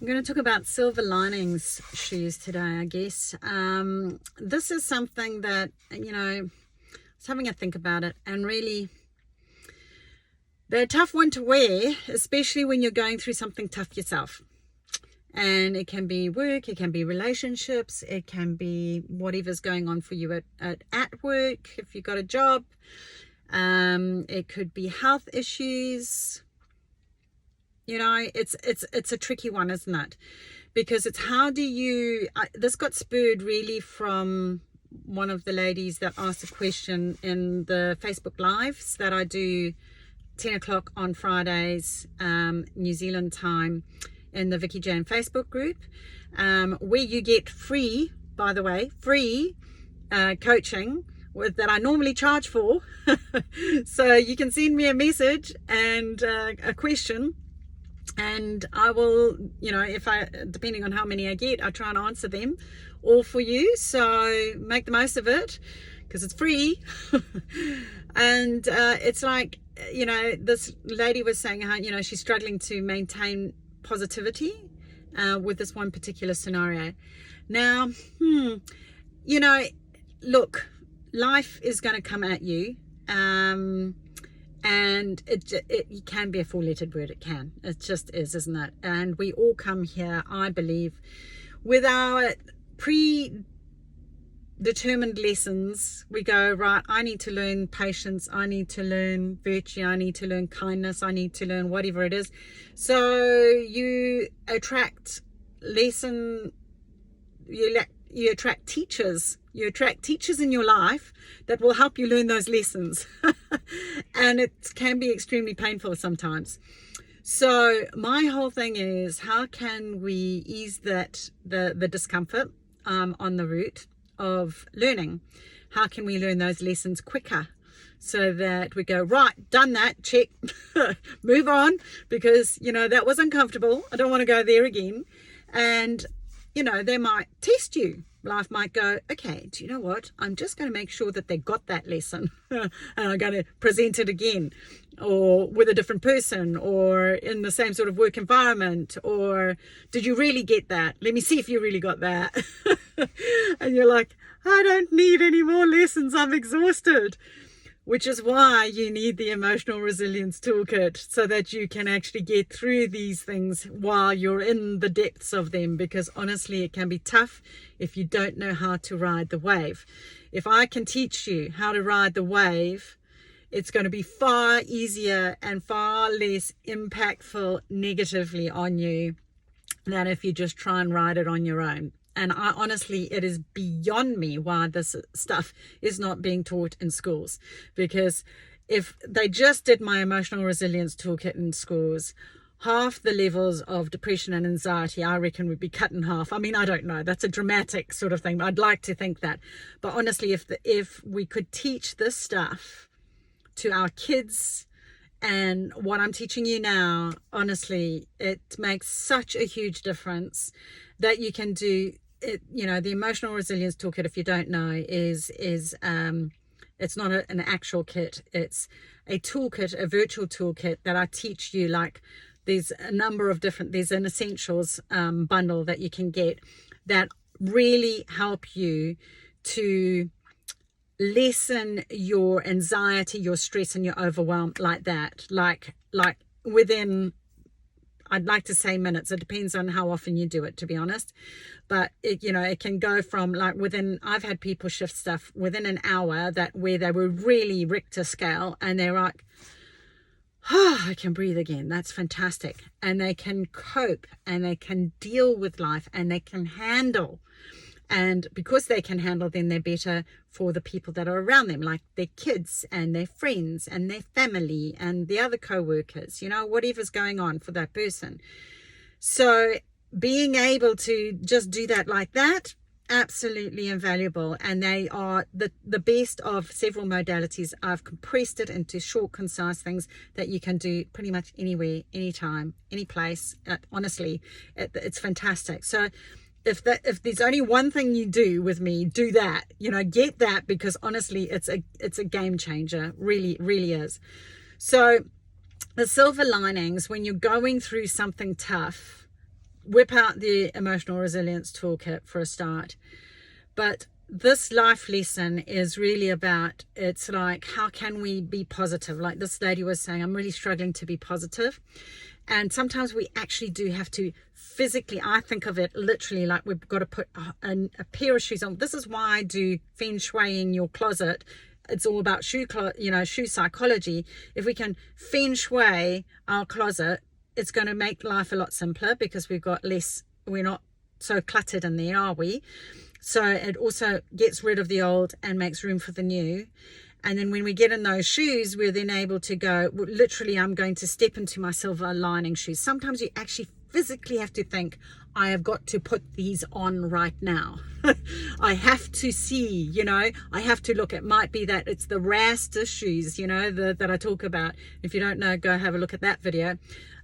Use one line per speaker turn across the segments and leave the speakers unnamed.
I'm going to talk about silver linings shoes today, I guess. This is something that, I was having a think about it, and really, they're a tough one to wear, especially when you're going through something tough yourself. And it can be work, it can be relationships, it can be whatever's going on for you at work, if you've got a job. It could be health issues. It's a tricky one, isn't it? Because it's how do you, this got spurred really from one of the ladies that asked a question in the Facebook Lives that I do 10 o'clock on Fridays, New Zealand time, in the VICKI JANE Facebook group, where you get free, by the way, free coaching that I normally charge for. So you can send me a message and a question, and I will, depending on how many I get, I try and answer them all for you. So make the most of it because it's free. And it's like, this lady was saying how, she's struggling to maintain positivity with this one particular scenario. Now, look, life is going to come at you. And it can be a four-lettered word. It can. It just is, isn't it? And we all come here, I believe, with our predetermined lessons. We go, right, I need to learn patience. I need to learn virtue. I need to learn kindness. I need to learn whatever it is. So you attract you attract teachers. You attract teachers in your life that will help you learn those lessons. And it can be extremely painful sometimes. So my whole thing is, how can we ease the discomfort on the route of learning? How can we learn those lessons quicker so that we go, right, done that, check, move on, because, that was uncomfortable. I don't want to go there again. And, they might test you. Life might go, okay, do you know what? I'm just going to make sure that they got that lesson and I'm going to present it again, or with a different person, or in the same sort of work environment, or did you really get that? Let me see if you really got that. And you're like, I don't need any more lessons. I'm exhausted. Which is why you need the emotional resilience toolkit, so that you can actually get through these things while you're in the depths of them. Because honestly, it can be tough if you don't know how to ride the wave. If I can teach you how to ride the wave, it's going to be far easier and far less impactful negatively on you than if you just try and ride it on your own. And honestly, it is beyond me why this stuff is not being taught in schools. Because if they just did my emotional resilience toolkit in schools, half the levels of depression and anxiety, I reckon, would be cut in half. I mean, I don't know. That's a dramatic sort of thing. I'd like to think that. But honestly, if we could teach this stuff to our kids, and what I'm teaching you now, honestly, it makes such a huge difference that you can do it. The emotional resilience toolkit, if you don't know, is it's not an actual kit. It's a toolkit, a virtual toolkit that I teach you. Like, there's a number of there's an essentials bundle that you can get that really help you to lessen your anxiety, your stress, and your overwhelm like that. Like within, I'd like to say minutes. It depends on how often you do it, to be honest. But it can go from I've had people shift stuff within an hour where they were really Richter scale, and they're like, oh, I can breathe again. That's fantastic. And they can cope, and they can deal with life, and they can handle. And because they can handle, then they're better for the people that are around them, like their kids and their friends and their family and the other co-workers, whatever's going on for that person. So being able to just do that like that, absolutely invaluable. And they are the best of several modalities. I've compressed it into short, concise things that you can do pretty much anywhere, anytime, any place. Honestly, it's fantastic. So if there's only one thing you do with me, do that. Get that, because honestly, it's a game changer. Really, really is. So the silver linings when you're going through something tough, whip out the emotional resilience toolkit for a start. But this life lesson is really about, it's like, how can we be positive? Like this lady was saying, I'm really struggling to be positive. And sometimes we actually do have to physically, I think of it literally like we've got to put a pair of shoes on. This is why I do feng shui in your closet. It's all about shoe psychology. If we can feng shui our closet, it's going to make life a lot simpler, because we've got less, we're not so cluttered in there, are we? So it also gets rid of the old and makes room for the new. And then when we get in those shoes, we're then able to go, literally, I'm going to step into my silver lining shoes. Sometimes you actually physically have to think, I have got to put these on right now. I have to see, I have to look. It might be that it's the Rasta shoes, that I talk about. If you don't know, go have a look at that video.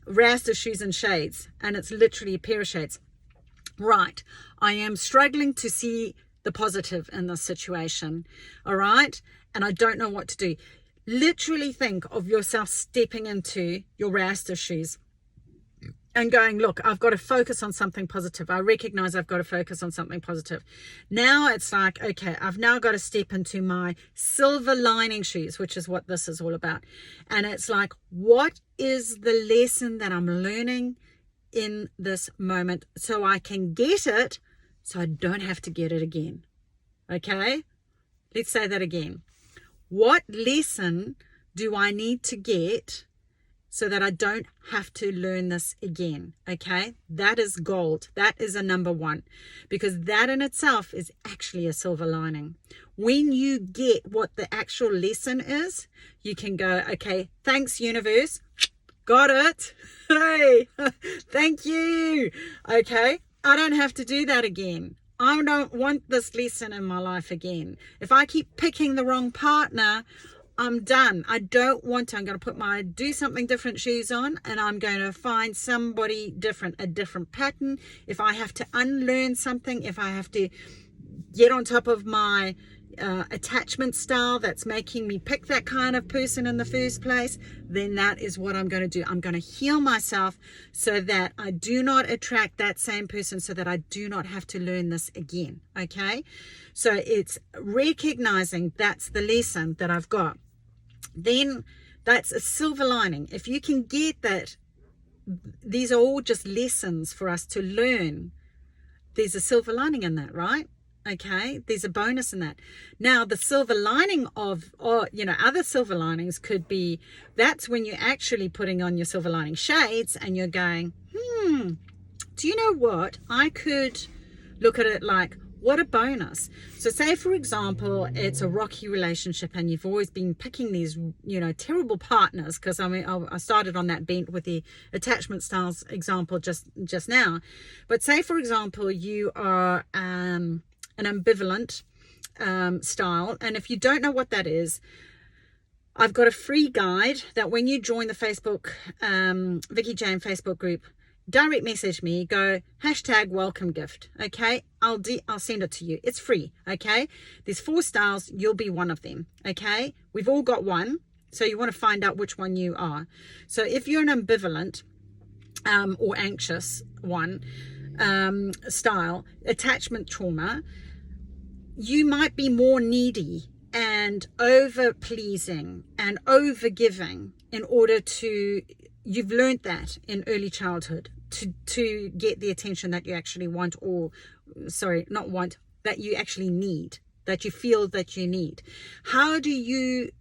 Rasta shoes and shades. And it's literally a pair of shades. Right, I am struggling to see the positive in this situation, all right? And I don't know what to do. Literally think of yourself stepping into your Rasta shoes and going, look, I've got to focus on something positive. I recognize I've got to focus on something positive. Now it's like, okay, I've now got to step into my silver lining shoes, which is what this is all about. And it's like, what is the lesson that I'm learning in this moment, so I can get it, so I don't have to get it again? Okay, let's say that again. What lesson do I need to get so that I don't have to learn this again? Okay, that is gold. That is a number one, because that in itself is actually a silver lining. When you get what the actual lesson is, you can go, okay, thanks universe, got it. Hey, thank you. Okay, I don't have to do that again. I don't want this lesson in my life again. If I keep picking the wrong partner, I'm done. I don't want to. I'm going to put my do something different shoes on, and I'm going to find somebody different, a different pattern. If I have to unlearn something, if I have to get on top of my attachment style that's making me pick that kind of person in the first place, then that is what I'm going to do. I'm going to heal myself so that I do not attract that same person, so that I do not have to learn this again. Okay, so it's recognizing that's the lesson that I've got. Then that's a silver lining. If you can get that, these are all just lessons for us to learn. There's a silver lining in that, right? Okay, there's a bonus in that. Now, the silver lining of, other silver linings could be, that's when you're actually putting on your silver lining shades and you're going, do you know what? I could look at it like, what a bonus. So say, for example, it's a rocky relationship and you've always been picking these, terrible partners, because I started on that bent with the attachment styles example just now. But say, for example, you are an ambivalent style, and if you don't know what that is, I've got a free guide that when you join the Facebook VICKI JANE Facebook group, direct message me, go #welcome gift. Okay, I'll send it to you. It's free. Okay, there's 4 styles, you'll be one of them. Okay, we've all got one, so you want to find out which one you are. So if you're an ambivalent or anxious one style, attachment trauma, you might be more needy and over pleasing and over giving in order to, you've learned that in early childhood to get the attention that you actually want, or not want, that you actually need, that you feel that you need. How do you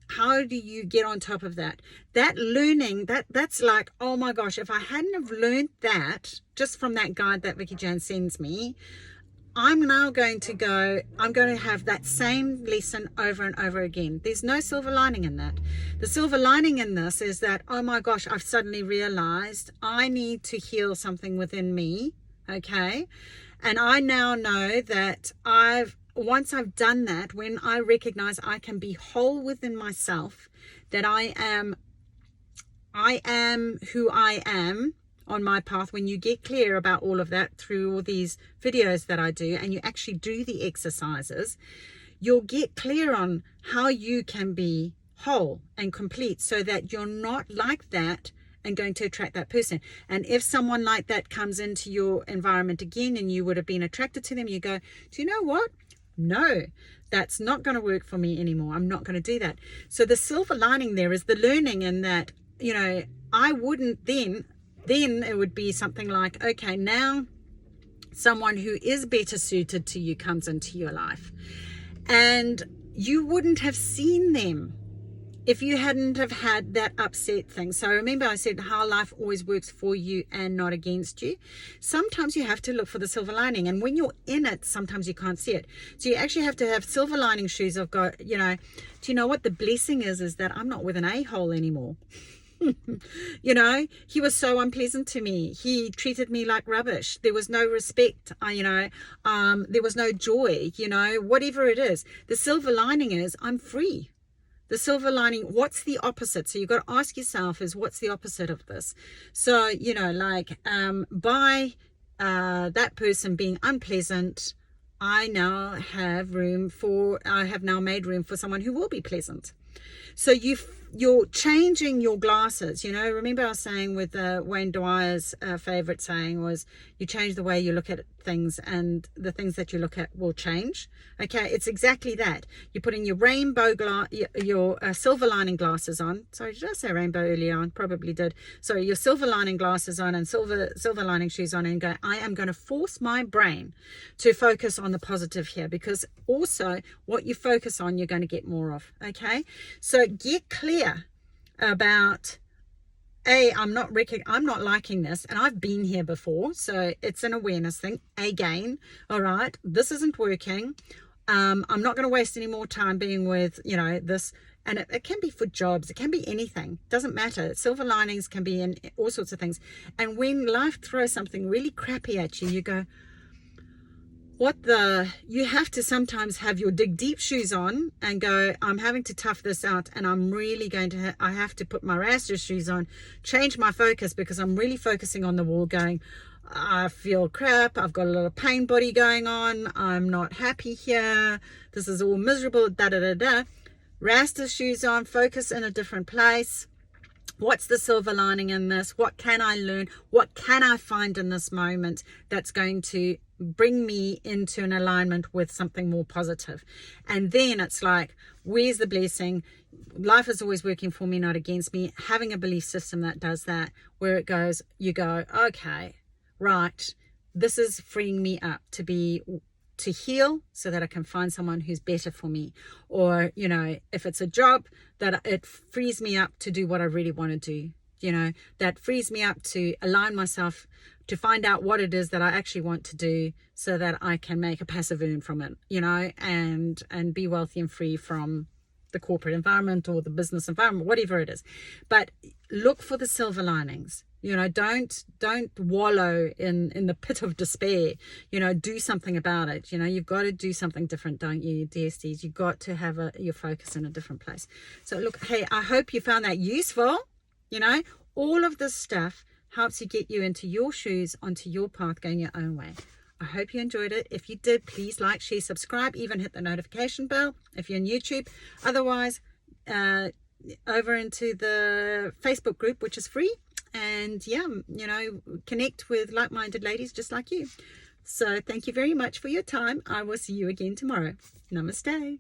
get on top of that? That learning, that's like, oh my gosh, if I hadn't have learned that just from that guide that VICKI JANE sends me, I'm now going to have that same lesson over and over again. There's no silver lining in that. The silver lining in this is that, oh my gosh, I've suddenly realized I need to heal something within me. Okay. And I now know that once I've done that, when I recognize I can be whole within myself, that I am who I am on my path, when you get clear about all of that through all these videos that I do, and you actually do the exercises, you'll get clear on how you can be whole and complete, so that you're not like that and going to attract that person. And if someone like that comes into your environment again and you would have been attracted to them, you go, do you know what? No, that's not going to work for me anymore. I'm not going to do that. So the silver lining there is the learning in that, you know, I wouldn't then it would be something like, okay, now someone who is better suited to you comes into your life, and you wouldn't have seen them if you hadn't have had that upset thing. So remember I said how life always works for you and not against you. Sometimes you have to look for the silver lining, and when you're in it, sometimes you can't see it. So you actually have to have silver lining shoes of, go, you know, do you know what the blessing is that I'm not with an a-hole anymore. You know, he was so unpleasant to me. He treated me like rubbish. There was no respect, you know, there was no joy, you know, whatever it is. The silver lining is I'm free. The silver lining, what's the opposite? So you've got to ask yourself is, what's the opposite of this? So, you know, like by that person being unpleasant, I have now made room for someone who will be pleasant. So you're changing your glasses. You know, remember I was saying with Wayne Dwyer's favorite saying was, you change the way you look at things and the things that you look at will change. Okay, it's exactly that. You're putting your your silver lining glasses on. Sorry, did I say rainbow earlier on? Probably did. So your silver lining glasses on and silver lining shoes on, and go, I am going to force my brain to focus on the positive here, because also what you focus on, you're going to get more of. Okay, so get clear about, I'm not liking this, and I've been here before, so it's an awareness thing. Again, all right, this isn't working. I'm not going to waste any more time being with, you know, this. And it can be for jobs, it can be anything, doesn't matter. Silver linings can be in all sorts of things. And when life throws something really crappy at you, you go, you have to sometimes have your dig deep shoes on and go, I'm having to tough this out, and I'm really going to I have to put my raster shoes on, change my focus, because I'm really focusing on the wall, going, I feel crap, I've got a lot of pain body going on, I'm not happy here, this is all miserable, raster shoes on, focus in a different place. What's the silver lining in this? What can I learn? What can I find in this moment that's going to bring me into an alignment with something more positive? And then it's like, where's the blessing? Life is always working for me, not against me. Having a belief system that does that, where it goes, you go, okay, right, this is freeing me up to heal so that I can find someone who's better for me. Or, you know, if it's a job, that it frees me up to do what I really want to do, you know, that frees me up to align myself to find out what it is that I actually want to do, so that I can make a passive earn from it, you know, and be wealthy and free from the corporate environment or the business environment, whatever it is. But look for the silver linings. You know, don't wallow in the pit of despair. You know, do something about it. You know, you've got to do something different, don't you, DSDs? You've got to have your focus in a different place. So look, hey, I hope you found that useful. You know, all of this stuff helps you get you into your shoes, onto your path, going your own way. I hope you enjoyed it. If you did, please like, share, subscribe, even hit the notification bell if you're on YouTube. Otherwise, over into the Facebook group, which is free. And yeah, you know, connect with like-minded ladies just like you. So thank you very much for your time. I will see you again tomorrow. Namaste.